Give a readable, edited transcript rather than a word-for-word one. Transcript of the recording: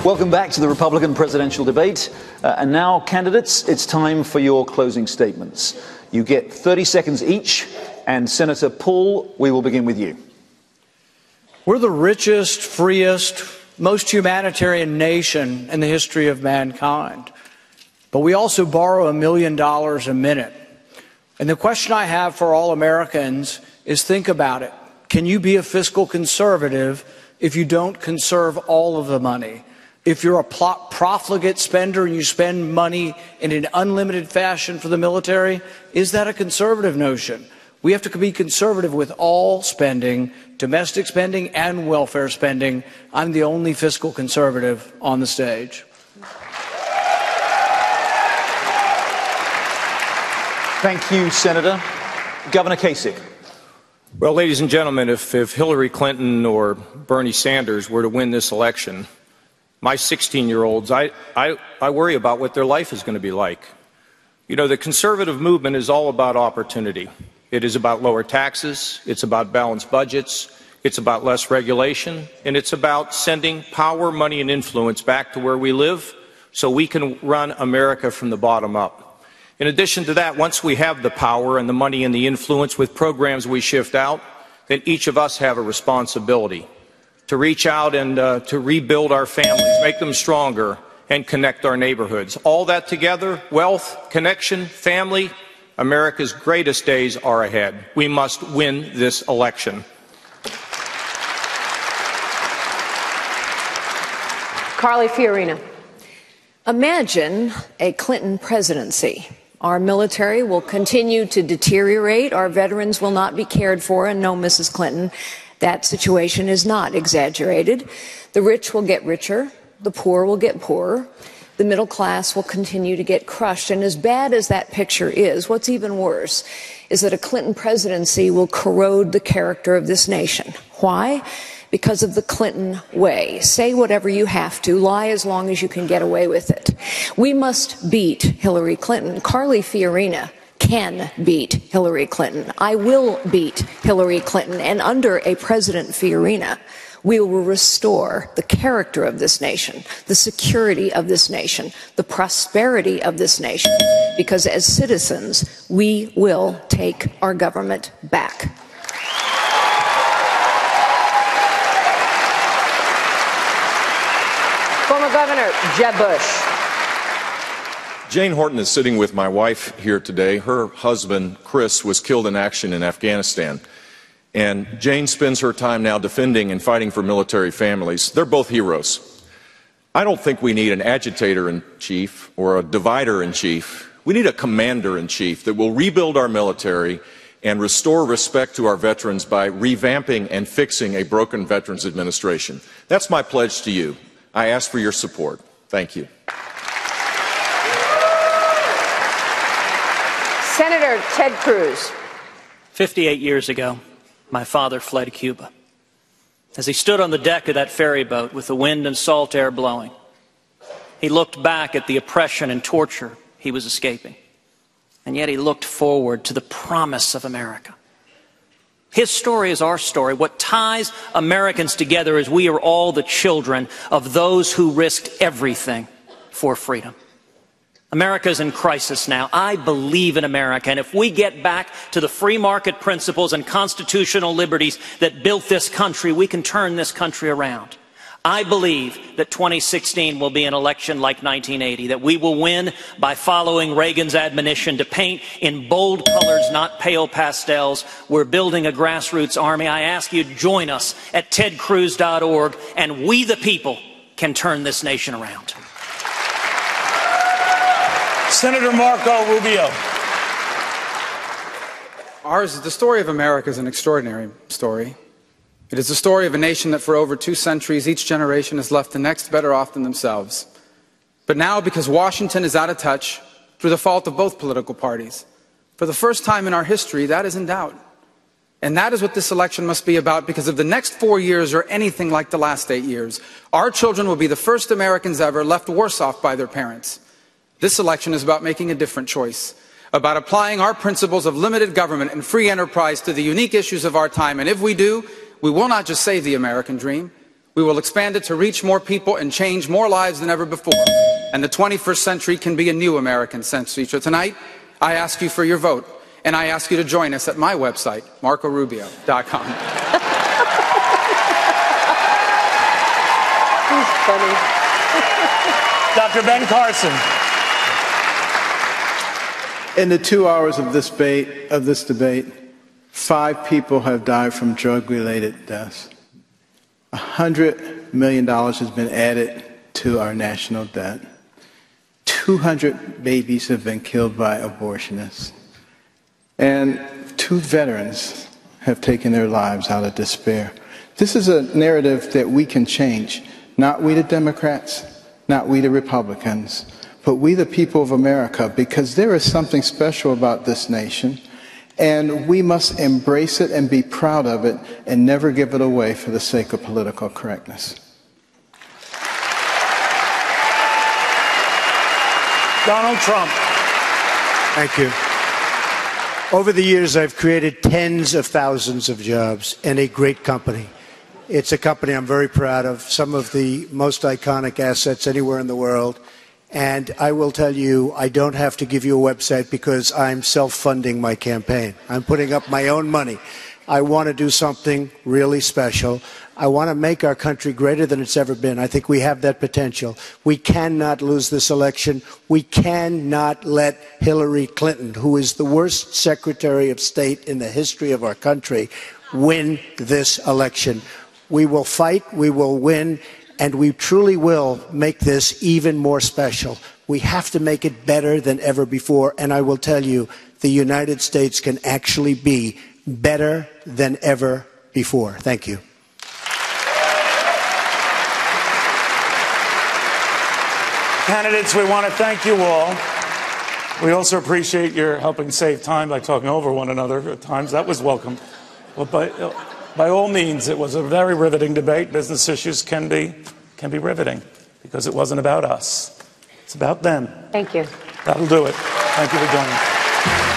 Welcome back to the Republican presidential debate. And now, candidates, it's time for your closing statements. You get 30 seconds each. And Senator Paul, we will begin with you. We're the richest, freest, most humanitarian nation in the history of mankind. But we also borrow $1 million a minute. And the question I have for all Americans is, think about it. Can you be a fiscal conservative if you don't conserve all of the money? If you're a profligate spender and you spend money in an unlimited fashion for the military, is that a conservative notion? We have to be conservative with all spending, domestic spending and welfare spending. I'm the only fiscal conservative on the stage. Thank you, Senator. Governor Kasich. Well, ladies and gentlemen, if Hillary Clinton or Bernie Sanders were to win this election, my 16-year-olds, I worry about what their life is going to be like. You know, the conservative movement is all about opportunity. It is about lower taxes, it's about balanced budgets, it's about less regulation, and it's about sending power, money, and influence back to where we live so we can run America from the bottom up. In addition to that, once we have the power and the money and the influence with programs we shift out, then each of us have a responsibility to reach out and to rebuild our families, make them stronger, and connect our neighborhoods. All that together, wealth, connection, family, America's greatest days are ahead. We must win this election. Carly Fiorina. Imagine a Clinton presidency. Our military will continue to deteriorate. Our veterans will not be cared for. And no, Mrs. Clinton, that situation is not exaggerated. The rich will get richer. The poor will get poorer. The middle class will continue to get crushed. And as bad as that picture is, what's even worse is that a Clinton presidency will corrode the character of this nation. Why? Because of the Clinton way. Say whatever you have to, lie as long as you can get away with it. We must beat Hillary Clinton. Carly Fiorina can beat Hillary Clinton. I will beat Hillary Clinton. And under a President Fiorina, we will restore the character of this nation, the security of this nation, the prosperity of this nation, because as citizens, we will take our government back. Former Governor Jeb Bush. Jane Horton is sitting with my wife here today. Her husband, Chris, was killed in action in Afghanistan. And Jane spends her time now defending and fighting for military families. They're both heroes. I don't think we need an agitator-in-chief or a divider-in-chief. We need a commander-in-chief that will rebuild our military and restore respect to our veterans by revamping and fixing a broken Veterans Administration. That's my pledge to you. I ask for your support. Thank you. Senator Ted Cruz. 58 years ago, my father fled Cuba. As he stood on the deck of that ferry boat with the wind and salt air blowing, he looked back at the oppression and torture he was escaping. And yet he looked forward to the promise of America. His story is our story. What ties Americans together is we are all the children of those who risked everything for freedom. America is in crisis now. I believe in America, and if we get back to the free market principles and constitutional liberties that built this country, we can turn this country around. I believe that 2016 will be an election like 1980, that we will win by following Reagan's admonition to paint in bold colors, not pale pastels. We're building a grassroots army. I ask you to join us at tedcruz.org, and we the people can turn this nation around. Senator Marco Rubio. The story of America is an extraordinary story. It is the story of a nation that for over 2 centuries, each generation has left the next better off than themselves. But now, because Washington is out of touch, through the fault of both political parties, for the first time in our history, that is in doubt. And that is what this election must be about, because if the next 4 years are anything like the last 8 years, our children will be the first Americans ever left worse off by their parents. This election is about making a different choice, about applying our principles of limited government and free enterprise to the unique issues of our time. And if we do, we will not just save the American dream, We will expand it to reach more people and change more lives than ever before. And the 21st century can be a new American century. So tonight, I ask you for your vote, and I ask you to join us at my website, marcorubio.com. He's funny. Dr. Ben Carson. In the 2 hours of this debate, 5 people have died from drug-related deaths. $100 million has been added to our national debt. 200 babies have been killed by abortionists. And 2 veterans have taken their lives out of despair. This is a narrative that we can change. Not we the Democrats, not we the Republicans, but we the people of America, because there is something special about this nation. And we must embrace it and be proud of it and never give it away for the sake of political correctness. Donald Trump. Thank you. Over the years, I've created tens of thousands of jobs in a great company. It's a company I'm very proud of, some of the most iconic assets anywhere in the world. And I will tell you, I don't have to give you a website because I'm self-funding my campaign. I'm putting up my own money. I want to do something really special. I want to make our country greater than it's ever been. I think we have that potential. We cannot lose this election. We cannot let Hillary Clinton, who is the worst Secretary of State in the history of our country, win this election. We will fight, we will win, and we truly will make this even more special. We have to make it better than ever before, and I will tell you, the United States can actually be better than ever before. Thank you. Candidates, we want to thank you all. We also appreciate your helping save time by talking over one another at times. That was welcome. But by all means, it was a very riveting debate. Business issues can be riveting because it wasn't about us. It's about them. Thank you. That'll do it. Thank you for joining us.